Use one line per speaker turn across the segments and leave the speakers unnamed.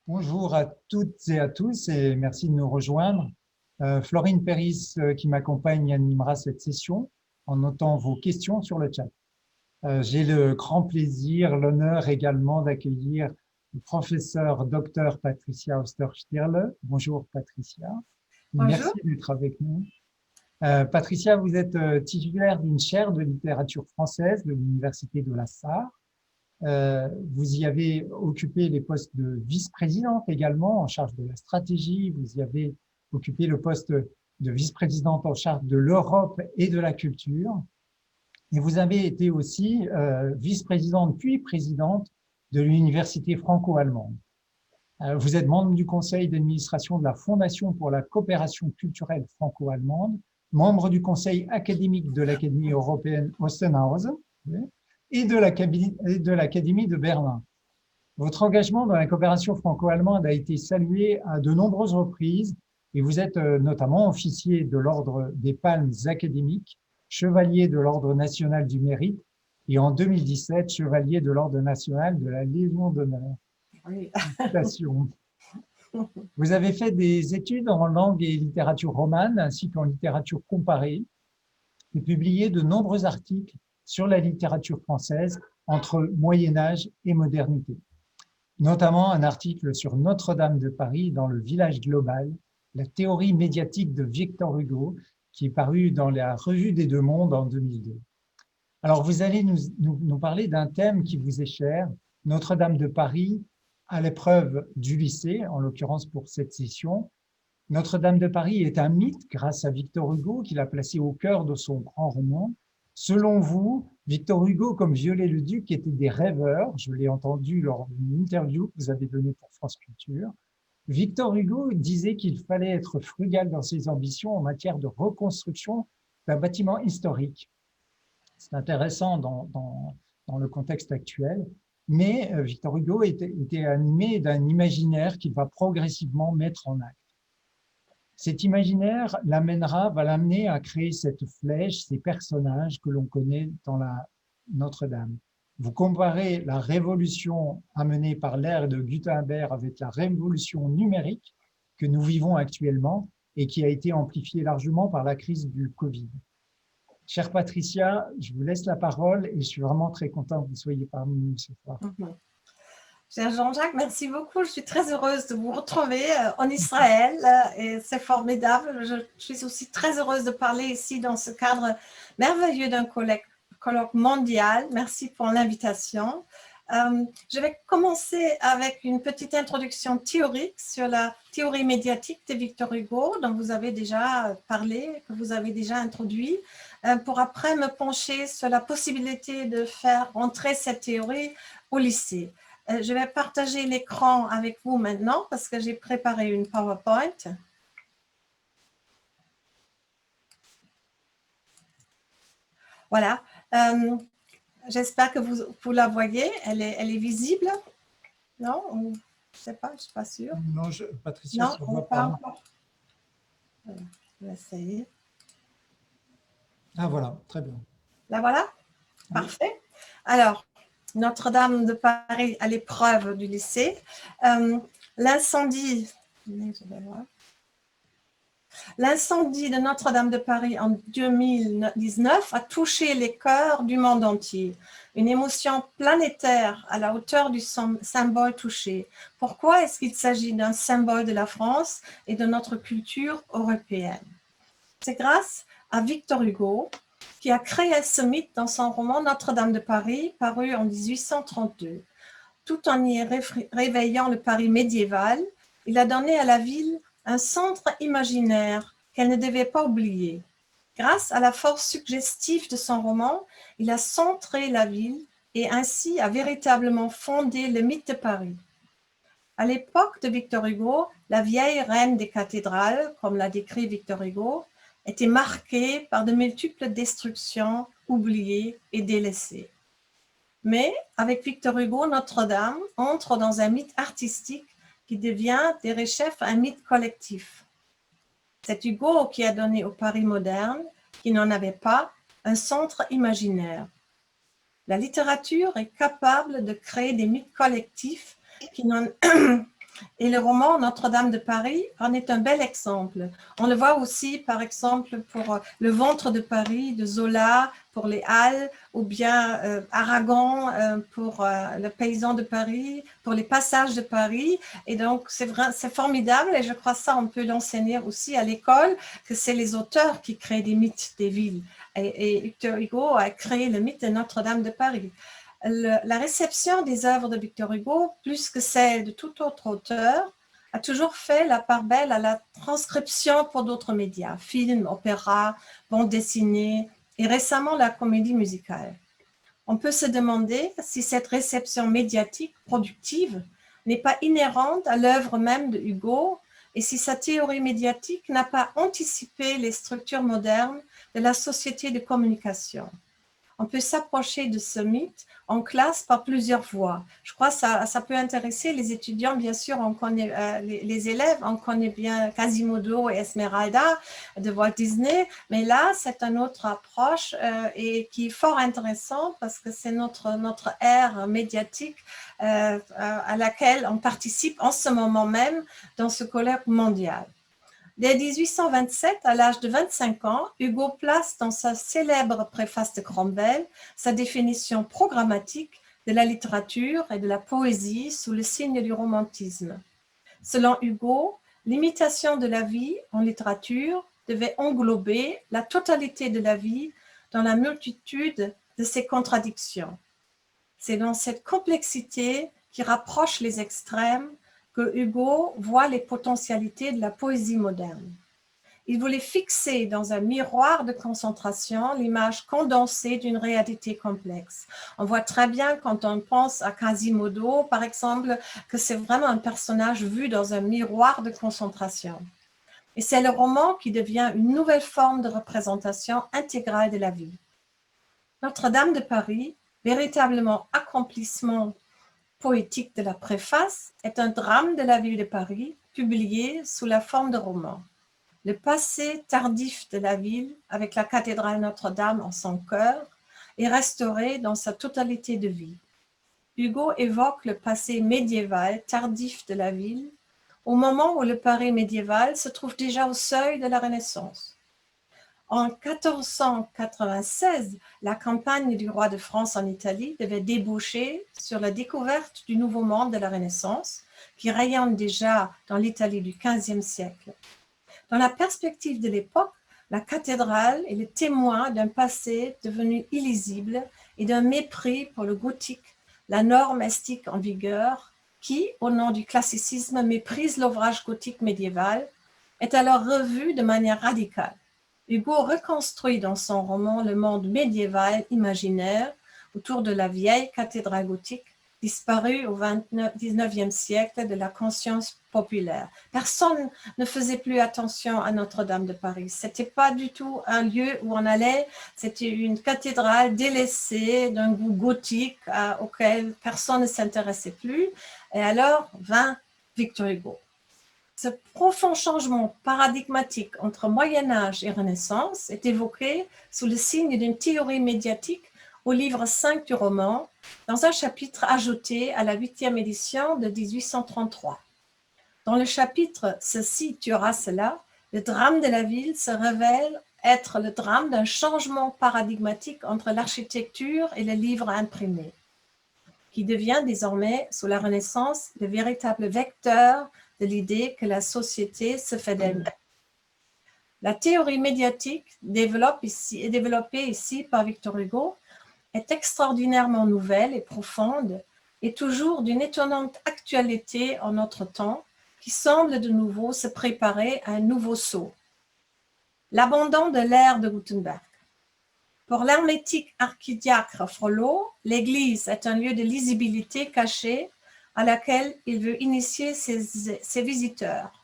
Bonjour à toutes et à tous et merci de nous rejoindre. Florine Péris, qui m'accompagne, animera cette session en notant vos questions sur le chat. J'ai le grand plaisir, l'honneur également d'accueillir le professeur Dr Patricia Osterstierle. Bonjour Patricia,
Bonjour.
merci d'être avec nous. Patricia, vous êtes titulaire d'une chaire de littérature française de l'Université de la Sarre. Vous y avez occupé les postes de vice-présidente également, en charge de la stratégie. Vous y avez occupé le poste de vice-présidente en charge de l'Europe et de la culture. Et vous avez été aussi vice-présidente puis présidente de l'Université franco-allemande. Vous êtes membre du conseil d'administration de la Fondation pour la coopération culturelle franco-allemande, membre du conseil académique de l'Académie européenne Osterhaus et de l'Académie de Berlin. Votre engagement dans la coopération franco-allemande a été salué à de nombreuses reprises et vous êtes notamment officier de l'Ordre des Palmes académiques, chevalier de l'Ordre national du mérite et en 2017, chevalier de l'Ordre national de la Légion d'honneur.
Oui.
Félicitations. Vous avez fait des études en langue et littérature romane ainsi qu'en littérature comparée et publié de nombreux articles sur la littérature française entre Moyen-Âge et modernité. Notamment un article sur Notre-Dame de Paris dans le Village global, la théorie médiatique de Victor Hugo, qui est paru dans la Revue des Deux Mondes en 2002. Alors, vous allez nous parler d'un thème qui vous est cher, Notre-Dame de Paris, à l'épreuve du lycée, en l'occurrence pour cette session. Notre-Dame de Paris est un mythe grâce à Victor Hugo, qui l'a placé au cœur de son grand roman. Selon vous, Victor Hugo, comme Viollet-le-Duc, étaient des rêveurs. Je l'ai entendu lors d'une interview que vous avez donnée pour France Culture. Victor Hugo disait qu'il fallait être frugal dans ses ambitions en matière de reconstruction d'un bâtiment historique. C'est intéressant dans le contexte actuel, mais Victor Hugo était animé d'un imaginaire qu'il va progressivement mettre en acte. Cet imaginaire va l'amener à créer cette flèche, ces personnages que l'on connaît dans la Notre-Dame. Vous comparez la révolution amenée par l'ère de Gutenberg avec la révolution numérique que nous vivons actuellement et qui a été amplifiée largement par la crise du Covid. Chère Patricia, je vous laisse la parole et je suis vraiment très content que vous soyez parmi nous ce soir.
Cher Jean-Jacques, merci beaucoup. Je suis très heureuse de vous retrouver en Israël et c'est formidable. Je suis aussi très heureuse de parler ici dans ce cadre merveilleux d'un colloque mondial. Merci pour l'invitation. Je vais commencer avec une petite introduction théorique sur la théorie médiatique de Victor Hugo, dont vous avez déjà parlé, que vous avez déjà introduit, pour après me pencher sur la possibilité de faire entrer cette théorie au lycée. Je vais partager l'écran avec vous maintenant parce que j'ai préparé une PowerPoint. Voilà. J'espère que vous la voyez. Elle est visible. Non? Je ne sais pas, je ne suis pas sûre.
Non, Patricia,
non,
ça ne voit pas.
Voilà, je vais essayer.
Ah voilà, très bien.
Là voilà? Parfait. Oui. Alors, Notre-Dame de Paris à l'épreuve du lycée. L'incendie de Notre-Dame de Paris en 2019 a touché les cœurs du monde entier. Une émotion planétaire à la hauteur du symbole touché. Pourquoi est-ce qu'il s'agit d'un symbole de la France et de notre culture européenne? C'est grâce à Victor Hugo, qui a créé ce mythe dans son roman Notre-Dame de Paris, paru en 1832. Tout en y réveillant le Paris médiéval, il a donné à la ville un centre imaginaire qu'elle ne devait pas oublier. Grâce à la force suggestive de son roman, il a centré la ville et ainsi a véritablement fondé le mythe de Paris. À l'époque de Victor Hugo, la vieille reine des cathédrales, comme l'a décrit Victor Hugo, était marquée par de multiples destructions, oubliées et délaissées. Mais avec Victor Hugo, Notre-Dame entre dans un mythe artistique qui devient derechef un mythe collectif. C'est Hugo qui a donné au Paris moderne, qui n'en avait pas, un centre imaginaire. La littérature est capable de créer des mythes collectifs qui n'en Et le roman Notre-Dame de Paris en est un bel exemple. On le voit aussi, par exemple, pour Le ventre de Paris de Zola, pour les Halles, ou bien Aragon pour Le paysan de Paris, pour les passages de Paris. Et donc, c'est formidable et je crois ça, on peut l'enseigner aussi à l'école, que c'est les auteurs qui créent des mythes des villes. Et Victor Hugo a créé le mythe de Notre-Dame de Paris. La réception des œuvres de Victor Hugo, plus que celle de tout autre auteur, a toujours fait la part belle à la transcription pour d'autres médias, films, opéras, bandes dessinées et récemment la comédie musicale. On peut se demander si cette réception médiatique productive n'est pas inhérente à l'œuvre même de Hugo et si sa théorie médiatique n'a pas anticipé les structures modernes de la société de communication. On peut s'approcher de ce mythe en classe par plusieurs voies. Je crois que ça peut intéresser les étudiants, bien sûr, on connaît, les élèves, on connaît bien Quasimodo et Esmeralda de Walt Disney, mais là, c'est une autre approche et qui est fort intéressant parce que c'est notre ère médiatique à laquelle on participe en ce moment même dans ce colloque mondial. Dès 1827, à l'âge de 25 ans, Hugo place dans sa célèbre préface de Cromwell sa définition programmatique de la littérature et de la poésie sous le signe du romantisme. Selon Hugo, l'imitation de la vie en littérature devait englober la totalité de la vie dans la multitude de ses contradictions. C'est dans cette complexité qui rapproche les extrêmes que Hugo voit les potentialités de la poésie moderne. Il voulait fixer dans un miroir de concentration l'image condensée d'une réalité complexe. On voit très bien quand on pense à Quasimodo, par exemple, que c'est vraiment un personnage vu dans un miroir de concentration. Et c'est le roman qui devient une nouvelle forme de représentation intégrale de la vie. Notre-Dame de Paris, véritablement accomplissement poétique de la préface, est un drame de la ville de Paris, publié sous la forme de roman. Le passé tardif de la ville, avec la cathédrale Notre-Dame en son cœur, est restauré dans sa totalité de vie. Hugo évoque le passé médiéval tardif de la ville, au moment où le Paris médiéval se trouve déjà au seuil de la Renaissance. En 1496, la campagne du roi de France en Italie devait déboucher sur la découverte du nouveau monde de la Renaissance, qui rayonne déjà dans l'Italie du XVe siècle. Dans la perspective de l'époque, la cathédrale est le témoin d'un passé devenu illisible et d'un mépris pour le gothique, la norme estique en vigueur, qui, au nom du classicisme, méprise l'ouvrage gothique médiéval, est alors revue de manière radicale. Hugo reconstruit dans son roman le monde médiéval imaginaire autour de la vieille cathédrale gothique disparue au XIXe siècle de la conscience populaire. Personne ne faisait plus attention à Notre-Dame de Paris. C'était pas du tout un lieu où on allait. C'était une cathédrale délaissée d'un goût gothique auquel personne ne s'intéressait plus. Et alors vint Victor Hugo. Ce profond changement paradigmatique entre Moyen-Âge et Renaissance est évoqué sous le signe d'une théorie médiatique au livre 5 du roman, dans un chapitre ajouté à la 8e édition de 1833. Dans le chapitre « Ceci tuera cela », le drame de la ville se révèle être le drame d'un changement paradigmatique entre l'architecture et le livre imprimé, qui devient désormais, sous la Renaissance, le véritable vecteur de l'idée que la société se fait d'elle-même. La théorie médiatique développée ici par Victor Hugo est extraordinairement nouvelle et profonde et toujours d'une étonnante actualité en notre temps qui semble de nouveau se préparer à un nouveau saut. L'abandon de l'ère de Gutenberg. Pour l'hermétique archidiacre Frollo, l'Église est un lieu de lisibilité caché à laquelle il veut initier ses visiteurs.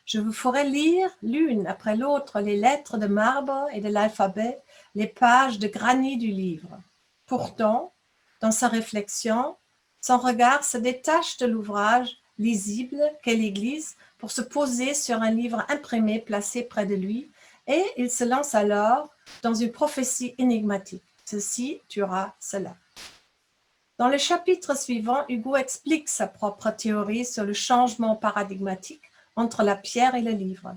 Je vous ferai lire l'une après l'autre les lettres de marbre et de l'alphabet, les pages de granit du livre. Pourtant, dans sa réflexion, son regard se détache de l'ouvrage lisible qu'est l'Église pour se poser sur un livre imprimé placé près de lui, et il se lance alors dans une prophétie énigmatique. Ceci tuera cela. Dans le chapitre suivant, Hugo explique sa propre théorie sur le changement paradigmatique entre la pierre et le livre.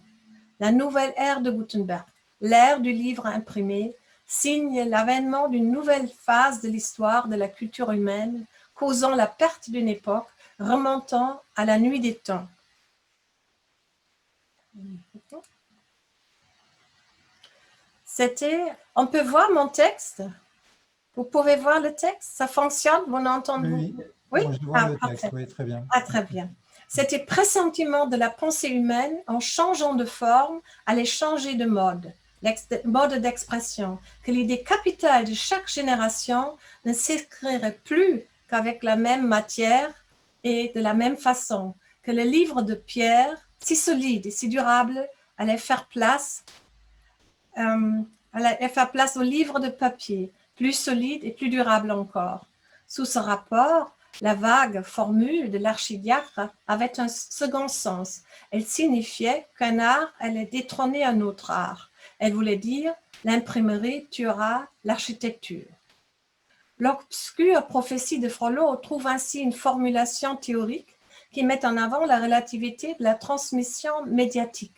La nouvelle ère de Gutenberg, l'ère du livre imprimé, signe l'avènement d'une nouvelle phase de l'histoire de la culture humaine, causant la perte d'une époque remontant à la nuit des temps. On peut voir mon texte? Vous pouvez voir le texte? Ça fonctionne? Vous entendez?
Oui,
Oui?
moi, je vois le texte,
parfait.
oui, très bien.
Ah, très bien. C'était pressentiment de la pensée humaine, en changeant de forme, allait changer de mode d'expression, que l'idée capitale de chaque génération ne s'écrirait plus qu'avec la même matière et de la même façon, que le livre de pierre, si solide et si durable, allait faire place au livre de papier, plus solide et plus durable encore. Sous ce rapport, la vague formule de l'archidiacre avait un second sens. Elle signifiait qu'un art allait détrôner un autre art. Elle voulait dire l'imprimerie tuera l'architecture. L'obscure prophétie de Frollo trouve ainsi une formulation théorique qui met en avant la relativité de la transmission médiatique.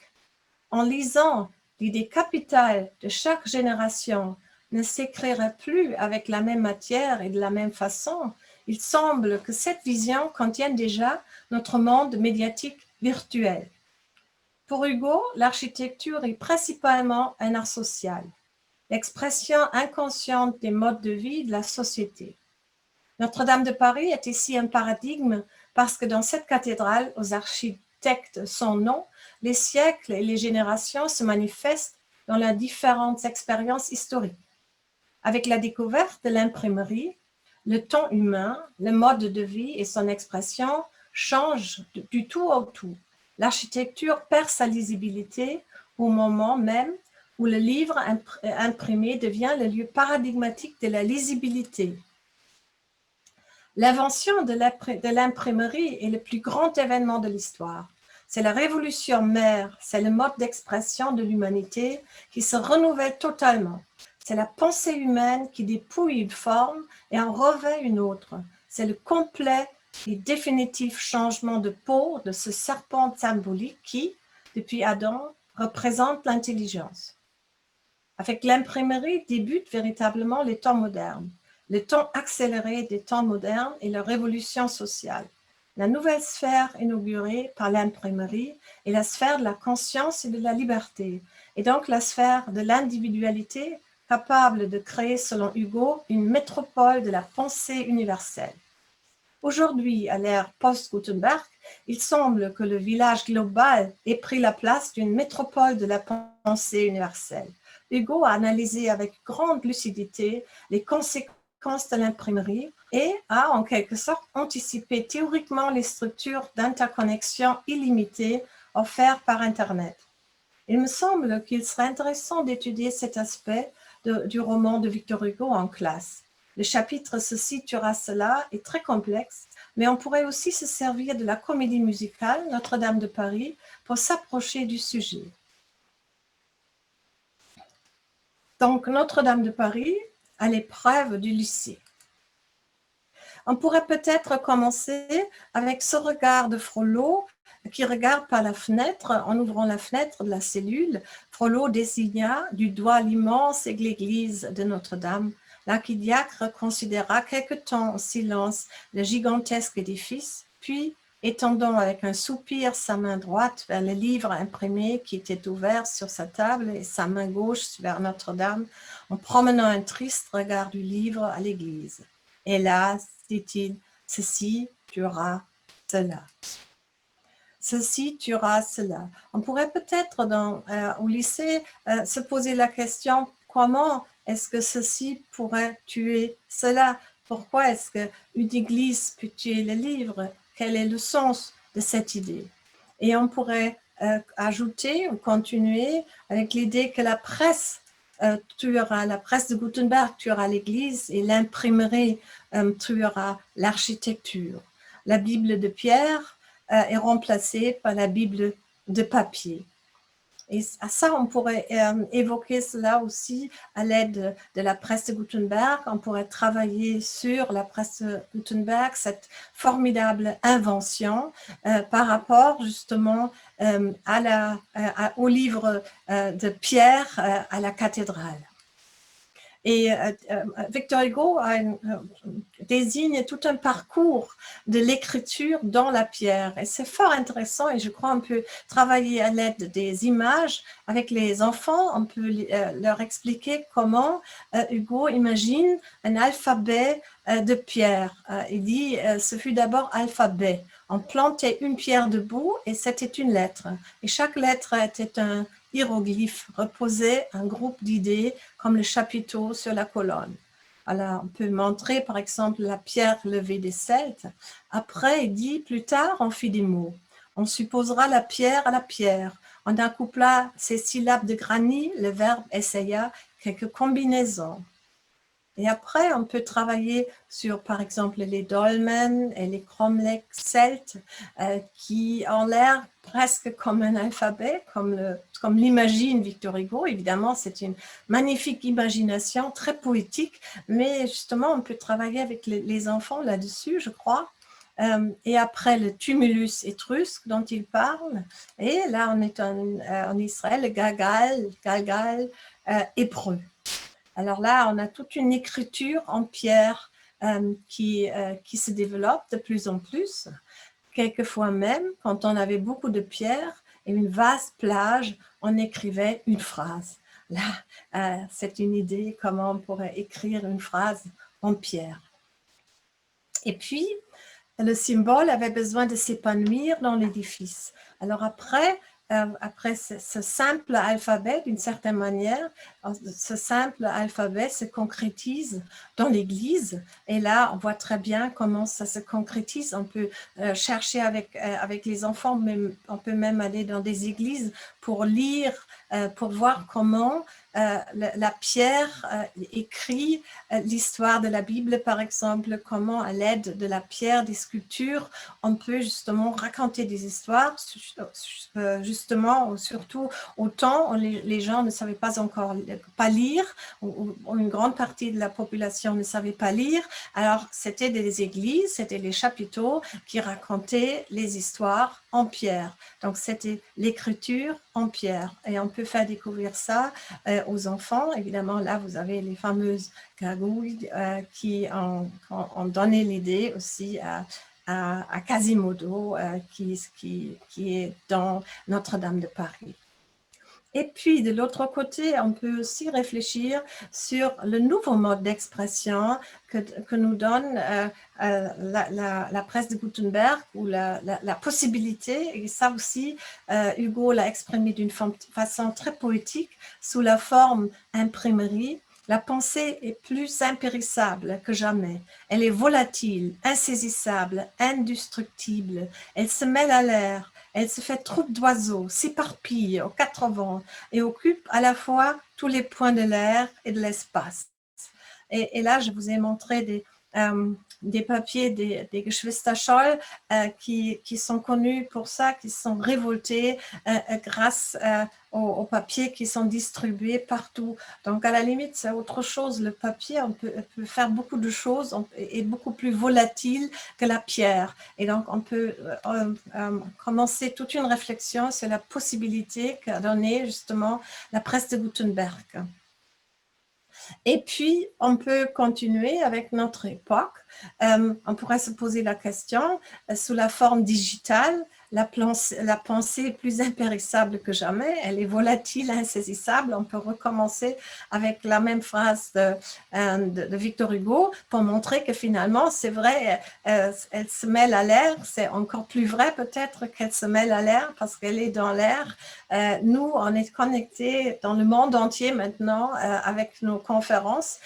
En lisant l'idée capitale de chaque génération ne s'écrirait plus avec la même matière et de la même façon, il semble que cette vision contienne déjà notre monde médiatique virtuel. Pour Hugo, l'architecture est principalement un art social, l'expression inconsciente des modes de vie de la société. Notre-Dame de Paris est ici un paradigme parce que dans cette cathédrale, aux architectes sans nom, les siècles et les générations se manifestent dans leurs différentes expériences historiques. Avec la découverte de l'imprimerie, le ton humain, le mode de vie et son expression changent du tout au tout. L'architecture perd sa lisibilité au moment même où le livre imprimé devient le lieu paradigmatique de la lisibilité. L'invention de l'imprimerie est le plus grand événement de l'histoire. C'est la révolution mère, c'est le mode d'expression de l'humanité qui se renouvelle totalement. C'est la pensée humaine qui dépouille une forme et en revêt une autre. C'est le complet et définitif changement de peau de ce serpent symbolique qui, depuis Adam, représente l'intelligence. Avec l'imprimerie débutent véritablement les temps modernes. Le temps accéléré des temps modernes et leur révolution sociale. La nouvelle sphère inaugurée par l'imprimerie est la sphère de la conscience et de la liberté, et donc la sphère de l'individualité capable de créer, selon Hugo, une métropole de la pensée universelle. Aujourd'hui, à l'ère post-Gutenberg, il semble que le village global ait pris la place d'une métropole de la pensée universelle. Hugo a analysé avec grande lucidité les conséquences de l'imprimerie et a en quelque sorte anticipé théoriquement les structures d'interconnexion illimitées offertes par Internet. Il me semble qu'il serait intéressant d'étudier cet aspect du roman de Victor Hugo en classe. Le chapitre Ceci tuera cela est très complexe, mais on pourrait aussi se servir de la comédie musicale Notre-Dame de Paris pour s'approcher du sujet. Donc, Notre-Dame de Paris à l'épreuve du lycée. On pourrait peut-être commencer avec ce regard de Frollo qui regarde par la fenêtre, en ouvrant la fenêtre de la cellule. Frollo désigna du doigt l'immense l'église de Notre-Dame. L'archidiacre considéra quelque temps en silence le gigantesque édifice, puis, étendant avec un soupir sa main droite vers le livre imprimé qui était ouvert sur sa table et sa main gauche vers Notre-Dame, en promenant un triste regard du livre à l'église. Hélas, dit-il, ceci tuera cela. Ceci tuera cela. On pourrait peut-être au lycée se poser la question, comment est-ce que ceci pourrait tuer cela? Pourquoi est-ce qu'une église peut tuer le livre? Quel est le sens de cette idée? Et on pourrait ajouter ou continuer avec l'idée que la presse tuera, la presse de Gutenberg tuera l'Église et l'imprimerie tuera l'architecture. La Bible de Pierre est remplacée par la Bible de papier. Et à ça, on pourrait évoquer cela aussi à l'aide de la presse de Gutenberg. On pourrait travailler sur la presse de Gutenberg, cette formidable invention par rapport justement au livre de Pierre à la cathédrale. Et Victor Hugo désigne tout un parcours de l'écriture dans la pierre. Et c'est fort intéressant et je crois qu'on peut travailler à l'aide des images avec les enfants. On peut leur expliquer comment Hugo imagine un alphabet de pierre. Il dit ce fut d'abord alphabet. On plantait une pierre debout et c'était une lettre. Et chaque lettre était un hiéroglyphe, reposait un groupe d'idées comme le chapiteau sur la colonne. Alors, on peut montrer par exemple la pierre levée des Celtes. Après, il dit, plus tard, on fit des mots. On supposera la pierre à la pierre. On accoupla ces syllabes de granit, le verbe essaya quelques combinaisons. Et après, on peut travailler sur, par exemple, les dolmens et les cromlechs celtes qui ont l'air presque comme un alphabet, comme l'imagine Victor Hugo. Évidemment, c'est une magnifique imagination, très poétique, mais justement, on peut travailler avec les enfants là-dessus, je crois. Et après le tumulus étrusque dont il parle, et là, on est en Israël, le Galgal hébreu. Alors là, on a toute une écriture en pierre qui se développe de plus en plus. Quelquefois même, quand on avait beaucoup de pierres et une vaste plage, on écrivait une phrase. Là, c'est une idée comment on pourrait écrire une phrase en pierre. Et puis, le symbole avait besoin de s'épanouir dans l'édifice. Alors après ce simple alphabet, d'une certaine manière, ce simple alphabet se concrétise dans l'Église. Et là, on voit très bien comment ça se concrétise. On peut chercher avec les enfants, mais on peut même aller dans des églises pour lire, pour voir comment la pierre écrit l'histoire de la Bible, par exemple, comment à l'aide de la pierre, des sculptures, on peut justement raconter des histoires, justement, surtout au temps où les gens ne savaient pas encore pas lire, ou une grande partie de la population ne savait pas lire. Alors, c'était des églises, c'était les chapiteaux qui racontaient les histoires en pierre. Donc, c'était l'écriture en pierre. Et on peut faire découvrir ça aux enfants. Évidemment, là, vous avez les fameuses gargouilles qui ont donné l'idée aussi à Quasimodo, qui est dans Notre-Dame de Paris. Et puis, de l'autre côté, on peut aussi réfléchir sur le nouveau mode d'expression que nous donne la presse de Gutenberg, ou la possibilité, et ça aussi, Hugo l'a exprimé d'une façon très poétique, sous la forme imprimerie. La pensée est plus impérissable que jamais. Elle est volatile, insaisissable, indestructible. Elle se mêle à l'air. Elle se fait troupe d'oiseaux, s'éparpille aux quatre vents et occupe à la fois tous les points de l'air et de l'espace. Et là, je vous ai montré des papiers des Geschwister-Scholl qui sont connus pour ça, qui sont révoltés grâce aux papiers qui sont distribués partout. Donc, à la limite, c'est autre chose. Le papier, on peut faire beaucoup de choses, est beaucoup plus volatile que la pierre. Et donc, on peut commencer toute une réflexion sur la possibilité qu'a donnée justement la presse de Gutenberg. Et puis, on peut continuer avec notre époque. On pourrait se poser la question, sous la forme digitale, la pensée est plus impérissable que jamais, elle est volatile, insaisissable. On peut recommencer avec la même phrase de Victor Hugo pour montrer que finalement, c'est vrai, elle se mêle à l'air. C'est encore plus vrai peut-être qu'elle se mêle à l'air parce qu'elle est dans l'air. Nous, on est connectés dans le monde entier maintenant avec nos conférences.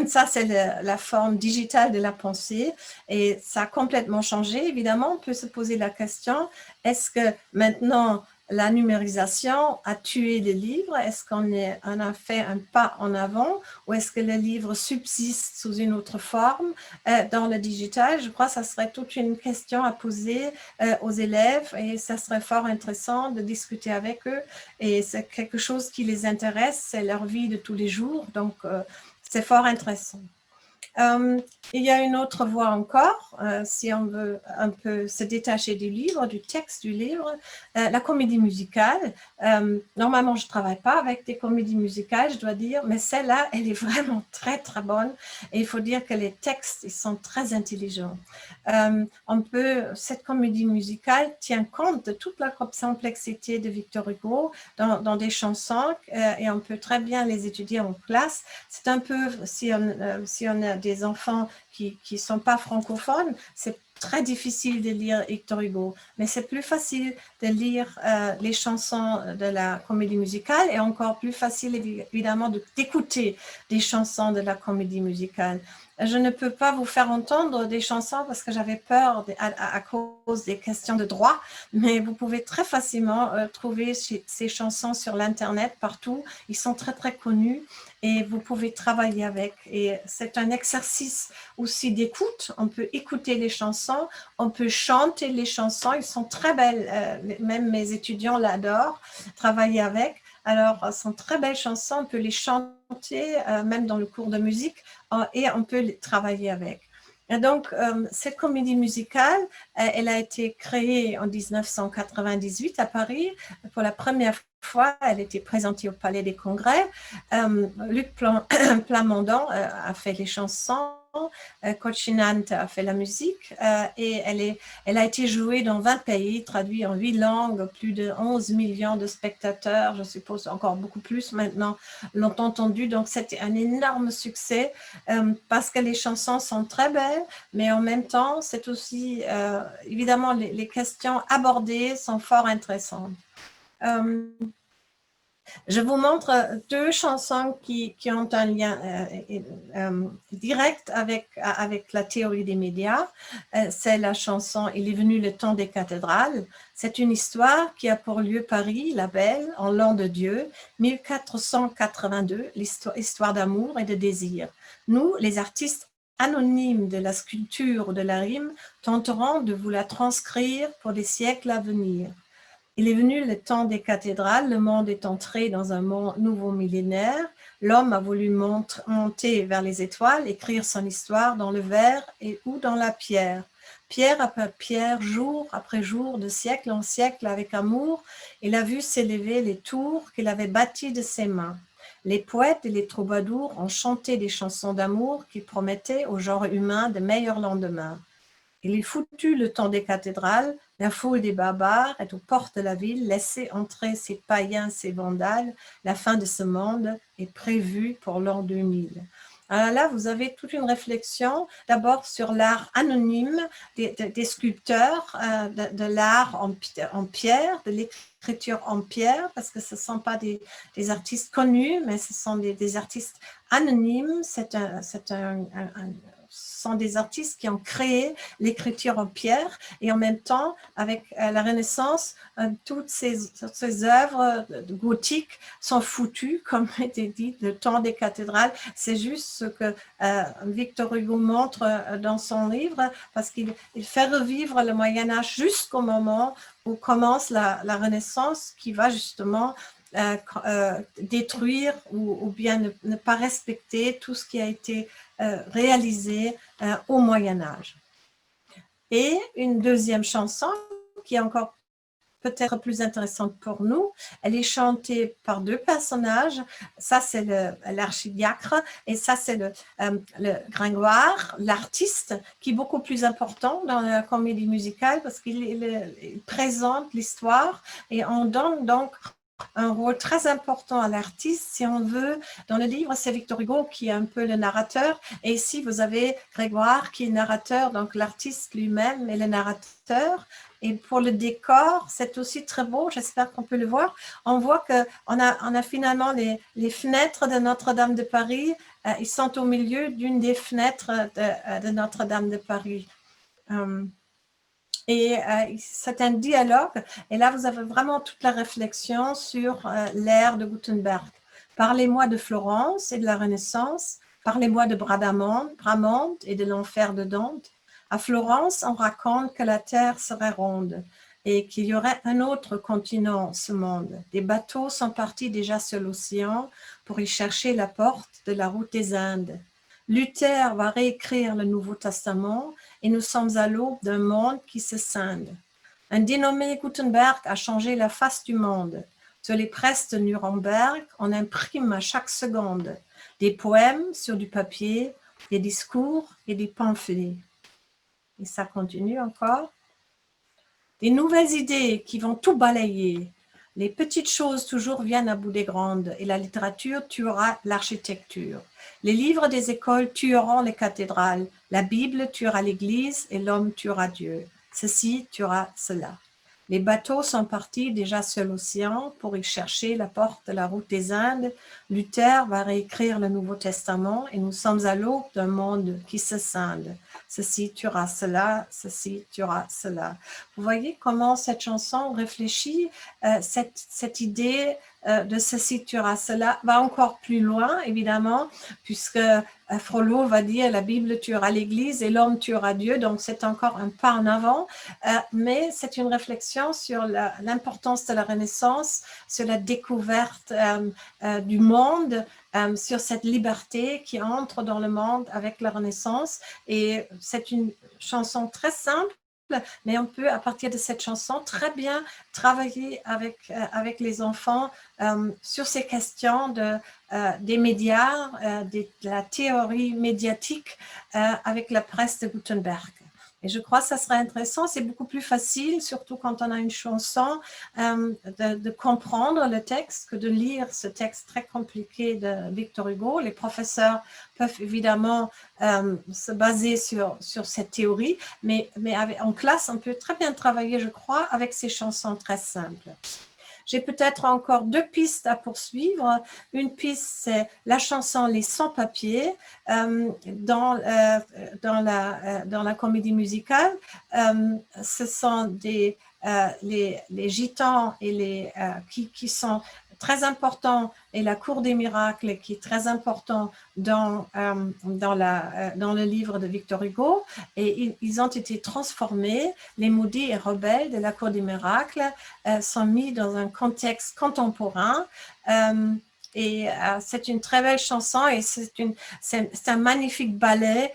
Ça, c'est la forme digitale de la pensée et ça a complètement changé. Évidemment, on peut se poser la question, est-ce que maintenant la numérisation a tué le livre? Est-ce qu'on a fait un pas en avant ou est-ce que le livre subsiste sous une autre forme dans le digital? Je crois que ça serait toute une question à poser aux élèves et ça serait fort intéressant de discuter avec eux. Et c'est quelque chose qui les intéresse, c'est leur vie de tous les jours, donc c'est fort intéressant. Il y a une autre voie encore, si on veut un peu se détacher du livre, du texte du livre, la comédie musicale. Normalement, je ne travaille pas avec des comédies musicales, je dois dire, mais celle-là, elle est vraiment très, très bonne. Et il faut dire que les textes, ils sont très intelligents. Cette comédie musicale tient compte de toute la complexité de Victor Hugo dans des chansons et on peut très bien les étudier en classe. C'est un peu, si on a des enfants qui ne sont pas francophones, c'est très difficile de lire Victor Hugo, mais c'est plus facile de lire les chansons de la comédie musicale et encore plus facile évidemment d'écouter des chansons de la comédie musicale. Je ne peux pas vous faire entendre des chansons parce que j'avais peur à cause des questions de droit, mais vous pouvez très facilement trouver ces chansons sur l'Internet partout. Ils sont très, très connus et vous pouvez travailler avec. Et c'est un exercice aussi d'écoute. On peut écouter les chansons, on peut chanter les chansons. Ils sont très belles. Même mes étudiants l'adorent, travailler avec. Alors, ce sont très belles chansons. On peut les chanter, même dans le cours de musique, et on peut les travailler avec. Et donc, cette comédie musicale, elle a été créée en 1998 à Paris. Pour la première fois, elle était présentée au Palais des Congrès. Luc Plamondon a fait les chansons. Cochinant a fait la musique et elle a été jouée dans 20 pays, traduite en 8 langues, plus de 11 millions de spectateurs, je suppose encore beaucoup plus maintenant l'ont entendu. Donc, c'était un énorme succès parce que les chansons sont très belles, mais en même temps, c'est aussi, évidemment, les questions abordées sont fort intéressantes. Je vous montre deux chansons qui ont un lien direct avec la théorie des médias. C'est la chanson « Il est venu le temps des cathédrales ». C'est une histoire qui a pour lieu Paris, la Belle, en l'an de Dieu, 1482, l'histoire d'amour et de désir. Nous, les artistes anonymes de la sculpture ou de la rime, tenterons de vous la transcrire pour les siècles à venir. Il est venu le temps des cathédrales, le monde est entré dans un nouveau millénaire, l'homme a voulu monter vers les étoiles, écrire son histoire dans le verre ou dans la pierre. Pierre après pierre, jour après jour, de siècle en siècle, avec amour, il a vu s'élever les tours qu'il avait bâties de ses mains. Les poètes et les troubadours ont chanté des chansons d'amour qui promettaient au genre humain de meilleurs lendemains. Il est foutu le temps des cathédrales, la foule des barbares est aux portes de la ville, laissez entrer ces païens, ces vandales, la fin de ce monde est prévue pour l'an 2000. Alors là, vous avez toute une réflexion, d'abord sur l'art anonyme des sculpteurs, de l'art en pierre, de l'écriture en pierre, parce que ce ne sont pas des artistes connus, mais ce sont des artistes anonymes, sont des artistes qui ont créé l'écriture en pierre et en même temps, avec la Renaissance, toutes ces œuvres gothiques sont foutues, comme a été dit, le temps des cathédrales. C'est juste ce que Victor Hugo montre dans son livre, parce qu'il fait revivre le Moyen-Âge jusqu'au moment où commence la Renaissance, qui va justement détruire ou bien ne pas respecter tout ce qui a été réalisé au Moyen-Âge. Et une deuxième chanson qui est encore peut-être plus intéressante pour nous, elle est chantée par deux personnages, ça c'est l'archidiacre et ça c'est le Gringoire, l'artiste, qui est beaucoup plus important dans la comédie musicale parce qu'il présente l'histoire et on donne donc un rôle très important à l'artiste, si on veut. Dans le livre, c'est Victor Hugo qui est un peu le narrateur. Et ici, vous avez Grégoire qui est narrateur, donc l'artiste lui-même est le narrateur. Et pour le décor, c'est aussi très beau, j'espère qu'on peut le voir. On voit qu'on a finalement les fenêtres de Notre-Dame de Paris. Ils sont au milieu d'une des fenêtres de Notre-Dame de Paris. Et c'est un dialogue. Et là, vous avez vraiment toute la réflexion sur l'ère de Gutenberg. Parlez-moi de Florence et de la Renaissance. Parlez-moi de Bramante et de l'enfer de Dante. À Florence, on raconte que la Terre serait ronde et qu'il y aurait un autre continent, ce monde. Des bateaux sont partis déjà sur l'océan pour y chercher la porte de la route des Indes. Luther va réécrire le Nouveau Testament et nous sommes à l'aube d'un monde qui se scinde. Un dénommé Gutenberg a changé la face du monde. Sur les presses de Nuremberg, on imprime à chaque seconde des poèmes sur du papier, des discours et des pamphlets. Et ça continue encore. Des nouvelles idées qui vont tout balayer. Les petites choses toujours viennent à bout des grandes et la littérature tuera l'architecture. Les livres des écoles tueront les cathédrales. La Bible tuera l'Église et l'homme tuera Dieu. Ceci tuera cela. Les bateaux sont partis déjà sur l'océan pour y chercher la porte de la route des Indes. Luther va réécrire le Nouveau Testament et nous sommes à l'aube d'un monde qui se scinde. Ceci tuera cela, ceci tuera cela. Vous voyez comment cette chanson réfléchit, cette idée de ceci tuera cela va encore plus loin, évidemment, puisque Frollo va dire la Bible tuera l'Église et l'homme tuera Dieu, donc c'est encore un pas en avant, mais c'est une réflexion sur l'importance de la Renaissance, sur la découverte du monde, sur cette liberté qui entre dans le monde avec la Renaissance. Et c'est une chanson très simple, mais on peut, à partir de cette chanson, très bien travailler avec les enfants sur ces questions des médias, de la théorie médiatique avec la presse de Gutenberg. Et je crois que ça serait intéressant, c'est beaucoup plus facile, surtout quand on a une chanson, de comprendre le texte que de lire ce texte très compliqué de Victor Hugo. Les professeurs peuvent évidemment se baser sur cette théorie, mais en classe, on peut très bien travailler, je crois, avec ces chansons très simples. J'ai peut-être encore 2 pistes à poursuivre. Une piste, c'est la chanson Les Sans-Papiers dans la comédie musicale. Ce sont les gitans et qui sont très importants, et la Cour des miracles qui est très important dans le livre de Victor Hugo, et ils ont été transformés. Les maudits et rebelles de la Cour des miracles sont mis dans un contexte contemporain. Et c'est une très belle chanson et c'est un magnifique ballet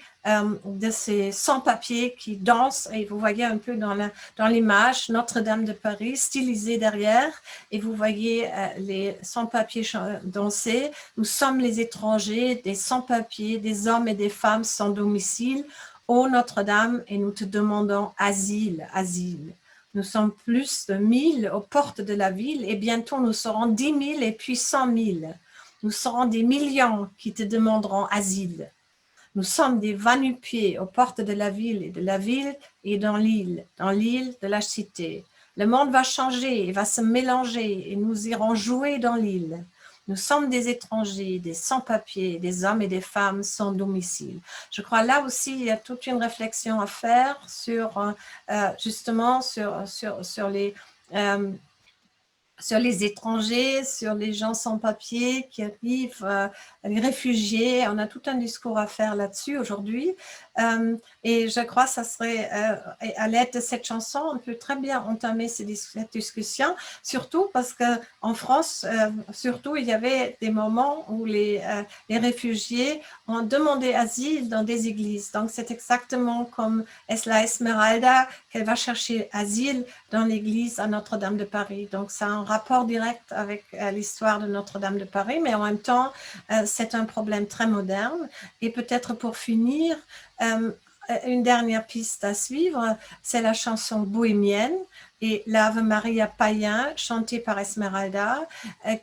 de ces sans-papiers qui dansent, et vous voyez un peu dans l'image Notre-Dame de Paris stylisée derrière, et vous voyez les sans-papiers danser. Nous sommes les étrangers, des sans-papiers, des hommes et des femmes sans domicile. Ô Notre-Dame, et nous te demandons asile, asile. Nous sommes plus de 1000 aux portes de la ville, et bientôt nous serons 10 000 et puis 100 000. Nous serons des millions qui te demanderont asile. Nous sommes des va-nu-pieds aux portes de la ville et dans l'île de la cité. Le monde va changer et va se mélanger et nous irons jouer dans l'île. Nous sommes des étrangers, des sans-papiers, des hommes et des femmes sans domicile. Je crois là aussi, il y a toute une réflexion à faire sur justement sur les étrangers, sur les gens sans papier qui arrivent, les réfugiés. On a tout un discours à faire là-dessus aujourd'hui. Et je crois que ça serait, à l'aide de cette chanson, on peut très bien entamer cette discussion, surtout parce qu'en France, surtout, il y avait des moments où les réfugiés ont demandé asile dans des églises. Donc, c'est exactement comme la Esmeralda, qu'elle va chercher asile dans l'église à Notre-Dame de Paris. Donc, c'est un rapport direct avec l'histoire de Notre-Dame de Paris, mais en même temps, c'est un problème très moderne. Et peut-être pour finir, une dernière piste à suivre, c'est la chanson bohémienne et l'Ave Maria païen chanté par Esmeralda,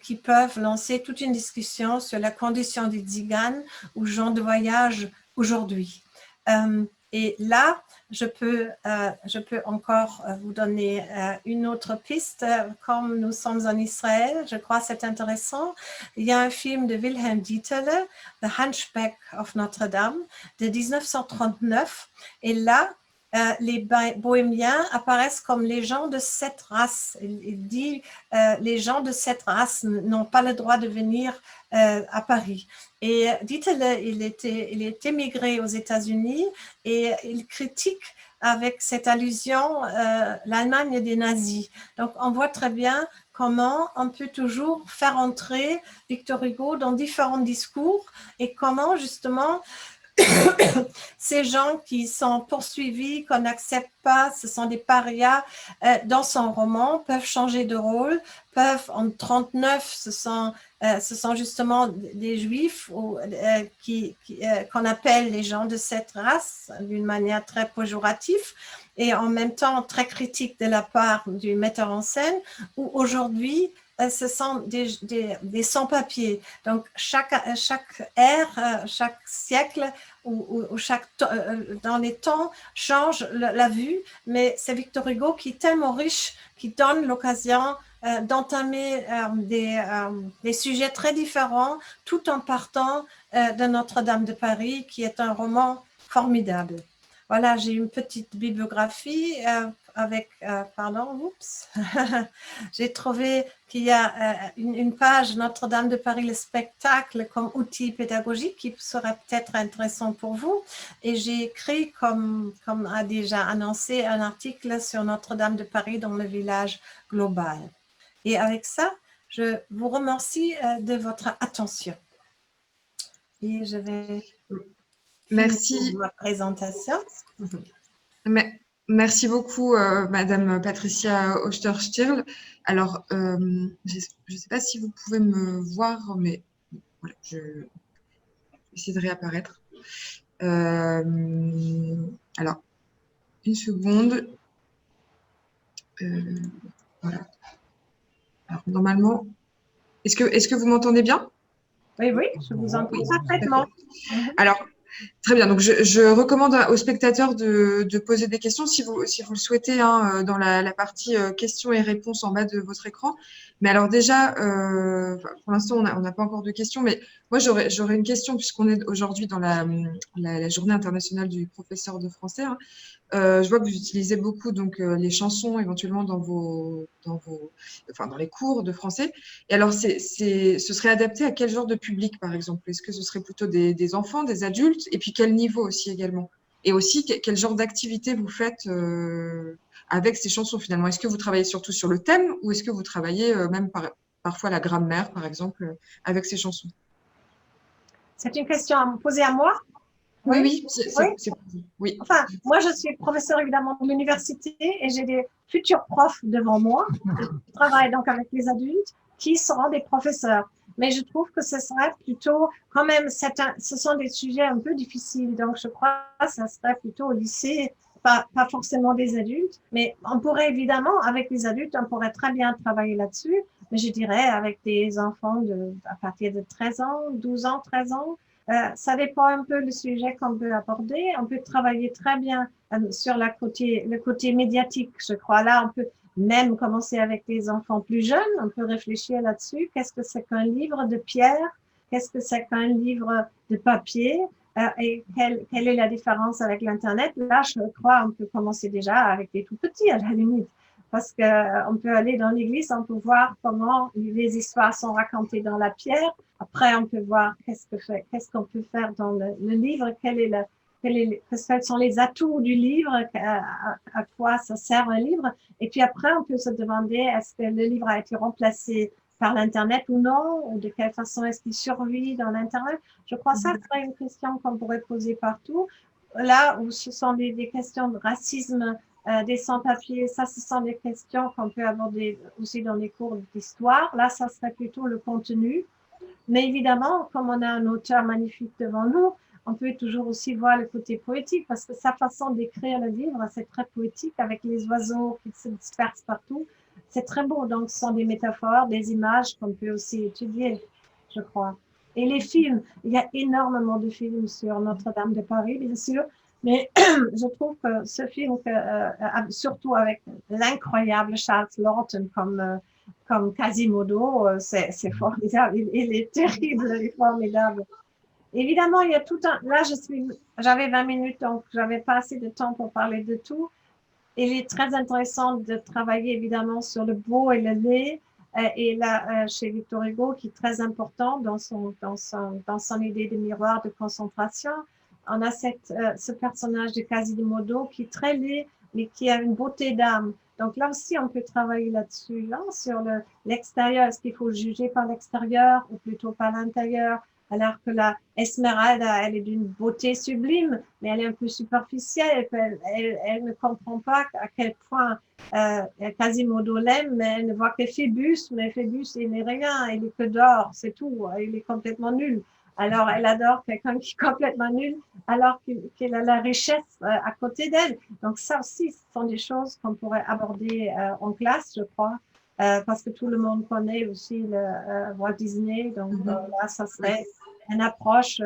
qui peuvent lancer toute une discussion sur la condition des tziganes ou gens de voyage aujourd'hui. Et là, je peux encore vous donner une autre piste. Comme nous sommes en Israël, je crois que c'est intéressant. Il y a un film de Wilhelm Dieterle, The Hunchback of Notre-Dame, de 1939. Et là, les bohémiens apparaissent comme les gens de cette race. Il dit les gens de cette race n'ont pas le droit de venir à Paris. Et dites-le, il est émigré aux États-Unis et il critique avec cette allusion l'Allemagne des nazis. Donc on voit très bien comment on peut toujours faire entrer Victor Hugo dans différents discours et comment justement ces gens qui sont poursuivis, qu'on n'accepte pas, ce sont des parias dans son roman, peuvent changer de rôle, peuvent en 39, ce sont justement des juifs qu'on appelle les gens de cette race d'une manière très péjorative et en même temps très critique de la part du metteur en scène, où aujourd'hui ce sont des sans-papiers. Donc, chaque ère, chaque siècle ou dans les temps change la vue, mais c'est Victor Hugo qui est tellement riche, qui donne l'occasion d'entamer des sujets très différents, tout en partant de Notre-Dame de Paris, qui est un roman formidable. Voilà, j'ai une petite bibliographie avec, j'ai trouvé qu'il y a une page Notre-Dame de Paris, le spectacle comme outil pédagogique qui serait peut-être intéressant pour vous. Et j'ai écrit, comme a déjà annoncé, un article sur Notre-Dame de Paris dans le village global. Et avec ça, je vous remercie de votre attention. Et je vais
Merci.
Ma présentation.
Merci beaucoup, Madame Patricia Oster-Stirl. Alors, je ne sais pas si vous pouvez me voir, mais voilà, je vais essayer de réapparaître. Alors, une seconde. Voilà. Alors, normalement, est-ce que vous m'entendez bien?
Oui, je vous entends parfaitement.
Alors, très bien. Donc, je recommande aux spectateurs de poser des questions si vous le souhaitez dans la partie questions et réponses en bas de votre écran. Mais alors déjà, pour l'instant, on n'a pas encore de questions, mais moi, j'aurais une question puisqu'on est aujourd'hui dans la journée internationale du professeur de français. Je vois que vous utilisez beaucoup donc les chansons éventuellement dans les cours de français. Et alors, ce serait adapté à quel genre de public, par exemple? Est-ce que ce serait plutôt des enfants, des adultes? Et puis, quel niveau aussi également? Et aussi, quel genre d'activité vous faites avec ces chansons finalement? Est-ce que vous travaillez surtout sur le thème ou est-ce que vous travaillez même parfois la grammaire, par exemple, avec ces chansons?
C'est une question à me poser à moi?
Oui. Oui.
Enfin, moi, je suis professeure évidemment de l'université et j'ai des futurs profs devant moi. Je travaille donc avec les adultes qui seront des professeurs. Mais je trouve que ce serait plutôt, quand même, ce sont des sujets un peu difficiles. Donc, je crois que ça serait plutôt au lycée, pas forcément des adultes. Mais on pourrait évidemment, avec les adultes, on pourrait très bien travailler là-dessus. Mais je dirais avec des enfants à partir de 13 ans, 12 ans, 13 ans, ça dépend un peu du sujet qu'on peut aborder. On peut travailler très bien sur le côté médiatique, je crois. Là, on peut même commencer avec des enfants plus jeunes. On peut réfléchir là-dessus. Qu'est-ce que c'est qu'un livre de pierre? Qu'est-ce que c'est qu'un livre de papier? Et quelle est la différence avec l'Internet? Là, je crois on peut commencer déjà avec des tout petits, à la limite. Parce qu'on peut aller dans l'église, on peut voir comment les histoires sont racontées dans la pierre. Après, on peut voir qu'est-ce qu'on peut faire dans le livre, quels sont les atouts du livre, à quoi ça sert un livre. Et puis après, on peut se demander est-ce que le livre a été remplacé par l'Internet ou non, ou de quelle façon est-ce qu'il survit dans l'Internet. Je crois que ça serait une question qu'on pourrait poser partout. Là où ce sont des questions de racisme, des sans-papiers, ça, ce sont des questions qu'on peut aborder aussi dans les cours d'histoire. Là, ça serait plutôt le contenu. Mais évidemment, comme on a un auteur magnifique devant nous, on peut toujours aussi voir le côté poétique parce que sa façon d'écrire le livre, c'est très poétique avec les oiseaux qui se dispersent partout. C'est très beau. Donc, ce sont des métaphores, des images qu'on peut aussi étudier, je crois. Et les films, il y a énormément de films sur Notre-Dame de Paris, bien sûr. Mais je trouve que ce film, surtout avec l'incroyable Charles Laughton comme Quasimodo, c'est formidable. Il est terrible, il est formidable. Évidemment, il y a tout un… Là, j'avais 20 minutes, donc j'avais pas assez de temps pour parler de tout. Il est très intéressant de travailler évidemment sur le beau et le laid. Et là, chez Victor Hugo, qui est très important dans son idée de miroir de concentration, on a ce personnage de Quasimodo qui est très laid, mais qui a une beauté d'âme. Donc là aussi, on peut travailler là-dessus, là, sur l'extérieur. Est-ce qu'il faut juger par l'extérieur ou plutôt par l'intérieur? Alors que la Esmeralda, elle est d'une beauté sublime, mais elle est un peu superficielle. Elle ne comprend pas à quel point Quasimodo l'aime, mais elle ne voit que Phébus, mais Phébus, il n'est rien, il est que d'or, c'est tout, il est complètement nul. Alors, elle adore quelqu'un qui est complètement nul, alors qu'il a la richesse à côté d'elle. Donc, ça aussi, ce sont des choses qu'on pourrait aborder en classe, je crois, parce que tout le monde connaît aussi le Walt Disney. Donc, là, ça serait une approche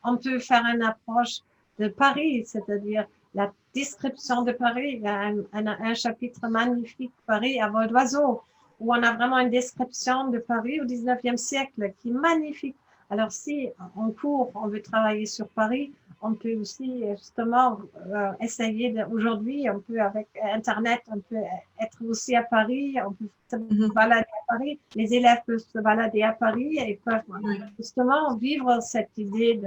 on peut faire une approche de Paris, c'est-à-dire la description de Paris. Il y a un chapitre magnifique, Paris à vol d'oiseau, où on a vraiment une description de Paris au 19e siècle qui est magnifique. Alors, si en cours, on veut travailler sur Paris, on peut aussi justement essayer aujourd'hui, on peut avec Internet, on peut être aussi à Paris, on peut se balader à Paris, les élèves peuvent se balader à Paris et peuvent justement vivre cette idée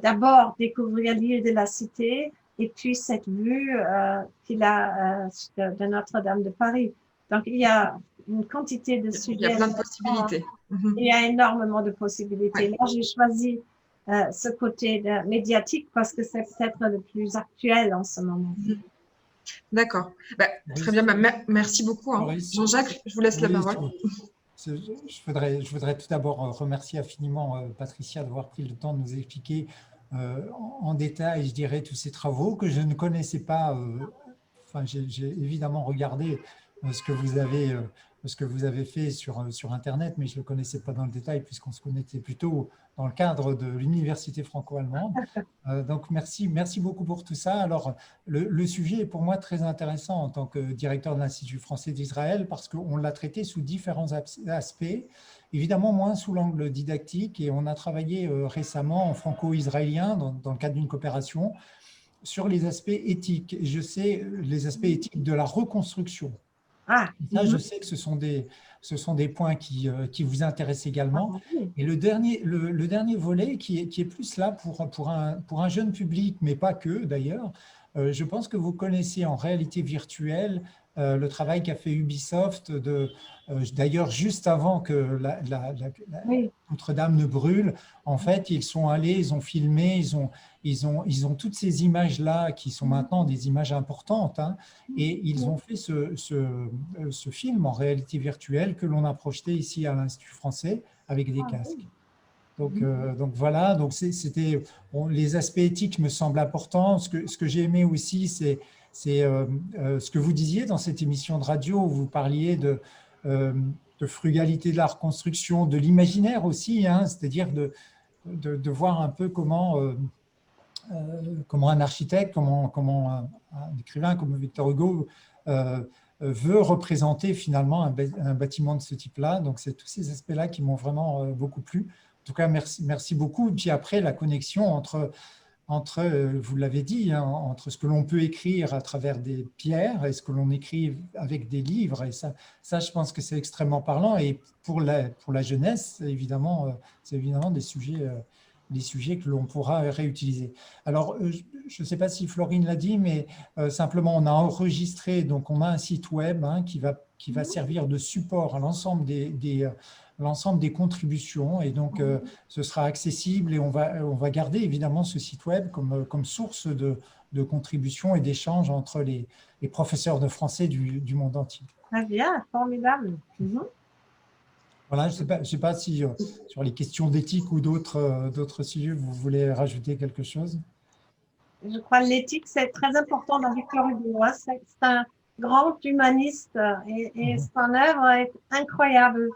d'abord découvrir l'île de la Cité et puis cette vue qu'il a de Notre-Dame de Paris. Donc, il y a une quantité de sujets.
Il y a plein de possibilités.
Il y a énormément de possibilités. Là, j'ai choisi ce côté médiatique parce que c'est peut-être le plus actuel en ce moment.
D'accord. Très bien. Merci beaucoup. Jean-Jacques, je vous laisse la parole.
Je voudrais tout d'abord remercier infiniment Patricia d'avoir pris le temps de nous expliquer en détail, je dirais, tous ces travaux que je ne connaissais pas. Enfin, j'ai évidemment regardé ce que vous avez fait sur Internet, mais je ne le connaissais pas dans le détail puisqu'on se connaissait plutôt dans le cadre de l'Université franco-allemande. Donc, merci beaucoup pour tout ça. Alors, le sujet est pour moi très intéressant en tant que directeur de l'Institut français d'Israël parce qu'on l'a traité sous différents aspects, évidemment moins sous l'angle didactique, et on a travaillé récemment en franco-israélien dans le cadre d'une coopération sur les aspects éthiques. Et je sais les aspects éthiques de la reconstruction. Ça, je sais que ce sont des points qui vous intéressent également. Et le dernier volet qui est plus là pour un jeune public, mais pas que d'ailleurs, je pense que vous connaissez en réalité virtuelle le travail qu'a fait Ubisoft, d'ailleurs juste avant que Notre-Dame ne brûle. En fait, ils sont allés, ils ont filmé, ils ont toutes ces images-là qui sont maintenant des images importantes, hein, et ils ont fait ce film en réalité virtuelle que l'on a projeté ici à l'Institut français avec des casques. Donc voilà, donc les aspects éthiques me semblent importants. Ce que j'ai aimé aussi, c'est ce que vous disiez dans cette émission de radio, où vous parliez de frugalité de la reconstruction, de l'imaginaire aussi, hein, c'est-à-dire de voir un peu comment un architecte, comment un écrivain comme Victor Hugo veut représenter finalement un bâtiment de ce type-là. Donc, c'est tous ces aspects-là qui m'ont vraiment beaucoup plu. En tout cas, merci beaucoup. Et puis après, la connexion entre vous l'avez dit, hein, entre ce que l'on peut écrire à travers des pierres et ce que l'on écrit avec des livres. Et ça, je pense que c'est extrêmement parlant. Et pour la jeunesse, évidemment, c'est évidemment des sujets que l'on pourra réutiliser. Alors, je ne sais pas si Florine l'a dit, mais simplement, on a enregistré, donc on a un site web, hein, qui va servir de support à l'ensemble des contributions, et donc ce sera accessible, et on va garder évidemment ce site web comme source de contributions et d'échanges entre les professeurs de français du monde entier.
Très bien, formidable.
Voilà, je ne sais pas si sur les questions d'éthique ou d'autres sujets, vous voulez rajouter quelque chose.
Je crois que l'éthique, c'est très important dans Victor Hugo. C'est un grand humaniste et son œuvre est incroyable.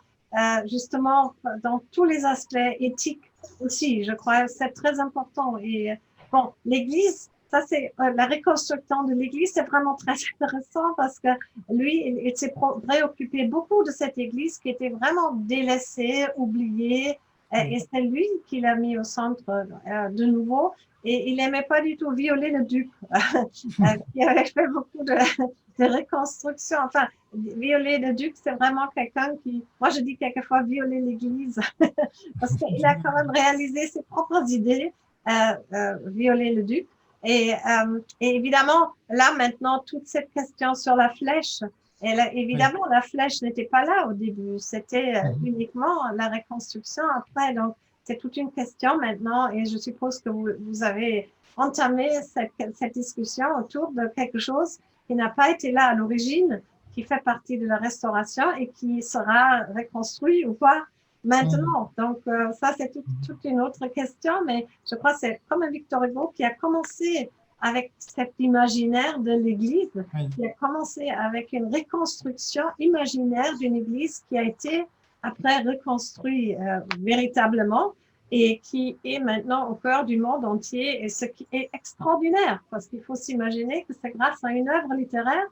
Justement, dans tous les aspects éthiques aussi, je crois que c'est très important. Et bon, l'Église, ça c'est la reconstruction de l'Église, c'est vraiment très intéressant parce que lui, il s'est préoccupé beaucoup de cette Église qui était vraiment délaissée, oubliée, Et c'est lui qui l'a mis au centre de nouveau. Et il n'aimait pas du tout violer le duc, qui avait fait beaucoup de reconstruction. Enfin, violer le duc, c'est vraiment quelqu'un qui, moi je dis quelquefois violer l'Église, parce qu'il a quand même réalisé ses propres idées, violer le duc. Et évidemment, là maintenant, toute cette question sur la flèche, et là, évidemment, la flèche n'était pas là au début, c'était uniquement la reconstruction après. Donc, c'est toute une question maintenant, et je suppose que vous avez entamé cette discussion autour de quelque chose qui n'a pas été là à l'origine, qui fait partie de la restauration et qui sera reconstruit ou pas maintenant. Donc, ça, c'est toute une autre question, mais je crois que c'est comme Victor Hugo qui a commencé avec cet imaginaire de l'Église, qui a commencé avec une reconstruction imaginaire d'une Église qui a été après reconstruite véritablement et qui est maintenant au cœur du monde entier, et ce qui est extraordinaire, parce qu'il faut s'imaginer que c'est grâce à une œuvre littéraire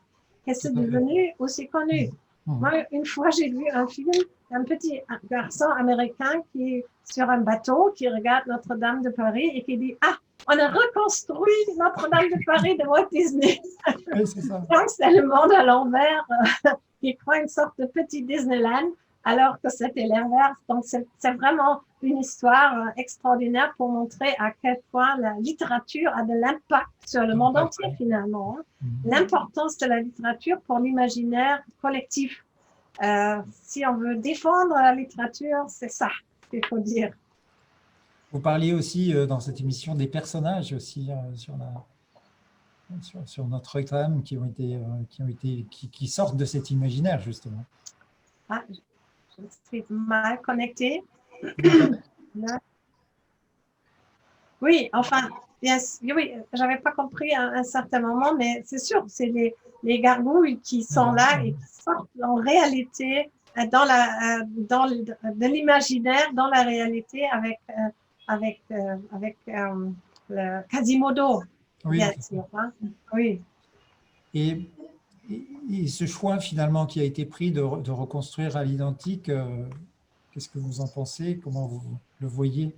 qu'elle s'est devenue aussi connue. Moi, une fois, j'ai vu un film, un petit garçon américain qui est sur un bateau, qui regarde Notre-Dame de Paris et qui dit « Ah, on a reconstruit Notre-Dame de Paris de Walt Disney. »
Oui, c'est ça.
Donc, c'est le monde à l'envers qui croit une sorte de petit Disneyland, alors que c'était l'inverse. Donc, c'est vraiment une histoire extraordinaire pour montrer à quel point la littérature a de l'impact sur le monde entier, finalement. L'importance de la littérature pour l'imaginaire collectif. Si on veut défendre la littérature, c'est ça qu'il faut dire.
Vous parliez aussi dans cette émission des personnages aussi sur Notre-Dame qui sortent de cet imaginaire, justement.
Ah, je suis mal connectée. Oui, enfin, oui, j'avais pas compris à un certain moment, mais c'est sûr, c'est les gargouilles qui sont là et qui sortent en réalité de l'imaginaire dans la réalité avec le Quasimodo,
oui,
bien sûr. Hein? Oui.
Et ce choix finalement qui a été pris de reconstruire à l'identique, qu'est-ce que vous en pensez? Comment vous le voyez?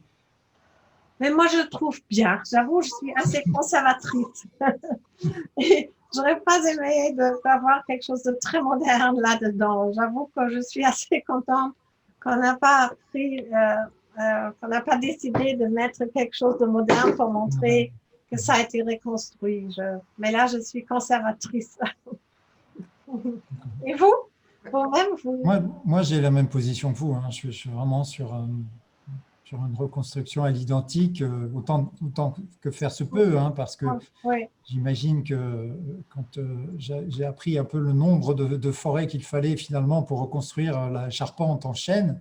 Mais moi, je le trouve bien. J'avoue, je suis assez conservatrice. Et j'aurais pas aimé d'avoir quelque chose de très moderne là-dedans. J'avoue que je suis assez contente qu'on n'a pas qu'on n'a pas décidé de mettre quelque chose de moderne pour montrer que ça a été reconstruit. Mais là, je suis conservatrice. Et vous? Vous-même,
Moi, j'ai la même position que vous. Hein. Je suis vraiment sur une reconstruction à l'identique, autant que faire se peut, hein, parce que j'imagine que quand j'ai appris un peu le nombre de forêts qu'il fallait finalement pour reconstruire la charpente en chêne,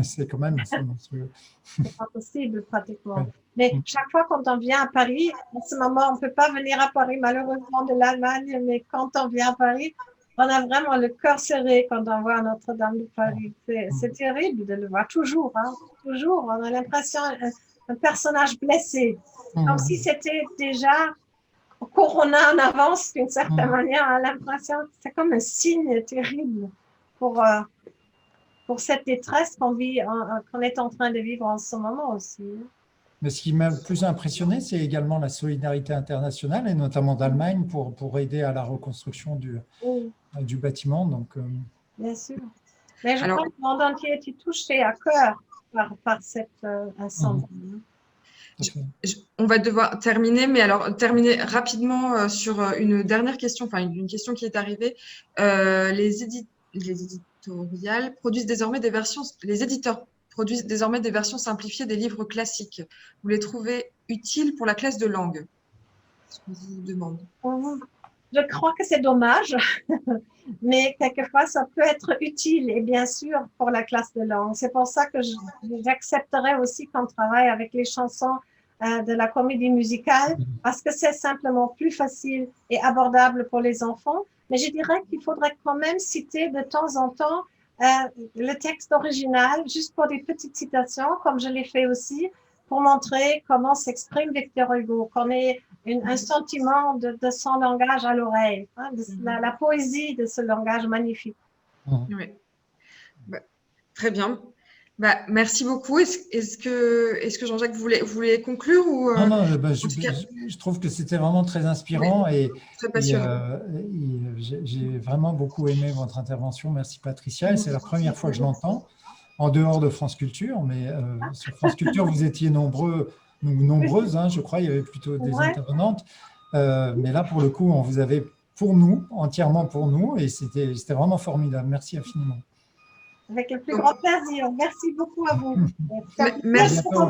c'est quand même assez monstrueux.
C'est pas possible pratiquement. Mais chaque fois quand on vient à Paris, en ce moment, on ne peut pas venir à Paris malheureusement de l'Allemagne, mais quand on vient à Paris, on a vraiment le cœur serré quand on voit Notre-Dame de Paris. C'est terrible de le voir, toujours. Hein, toujours, on a l'impression d'un personnage blessé. Comme si c'était déjà couronné en avance d'une certaine manière. On a l'impression que c'est comme un signe terrible pour cette détresse qu'on est en train de vivre en ce moment aussi.
Mais ce qui m'a le plus impressionné, c'est également la solidarité internationale, et notamment d'Allemagne, pour aider à la reconstruction du bâtiment. Donc,
bien sûr. Mais je crois que le monde entier était touché à cœur par cet incendie.
On va devoir terminer, mais alors terminer rapidement sur une dernière question, enfin une question qui est arrivée. Les éditoriales produisent désormais des versions, les éditeurs produisent désormais des versions simplifiées des livres classiques. Vous les trouvez utiles pour la classe de langue? Ce qu'on vous demande.
Je crois que c'est dommage, mais quelquefois ça peut être utile, et bien sûr pour la classe de langue. C'est pour ça que j'accepterais aussi qu'on travaille avec les chansons de la comédie musicale, parce que c'est simplement plus facile et abordable pour les enfants. Mais je dirais qu'il faudrait quand même citer de temps en temps le texte original, juste pour des petites citations, comme je l'ai fait aussi, pour montrer comment s'exprime Victor Hugo, qu'on ait un sentiment de son langage à l'oreille, hein, la poésie de ce langage magnifique.
Oui. Bah, très bien. Bah, merci beaucoup. Est-ce que Jean-Jacques voulait conclure ou
Non, non,
en tout cas,
je trouve que c'était vraiment très inspirant
très passionnant.
j'ai vraiment beaucoup aimé votre intervention. Merci Patricia. Et c'est la première fois que je l'entends en dehors de France Culture, mais sur France Culture, vous étiez nombreuses, hein, je crois, il y avait plutôt des
Ouais.
intervenantes. Mais là, pour le coup, on vous avait pour nous, entièrement pour nous, et c'était vraiment formidable. Merci infiniment.
Avec le plus
Donc,
grand plaisir. Merci beaucoup à vous.
À
merci.
bientôt.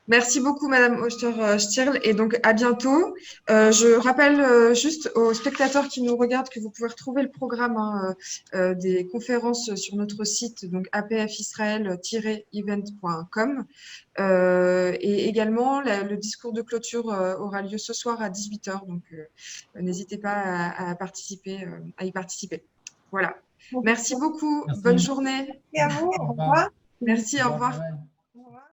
Merci beaucoup, Madame Oster-Stierl, et donc à bientôt. Je rappelle juste aux spectateurs qui nous regardent que vous pouvez retrouver le programme des conférences sur notre site, donc apfisrael-event.com. Et également, le discours de clôture aura lieu ce soir à 18h, donc n'hésitez pas à y participer. Voilà. Merci beaucoup.
Merci.
Bonne journée.
Merci à vous. Au revoir.
Merci, au
Au
revoir.
revoir.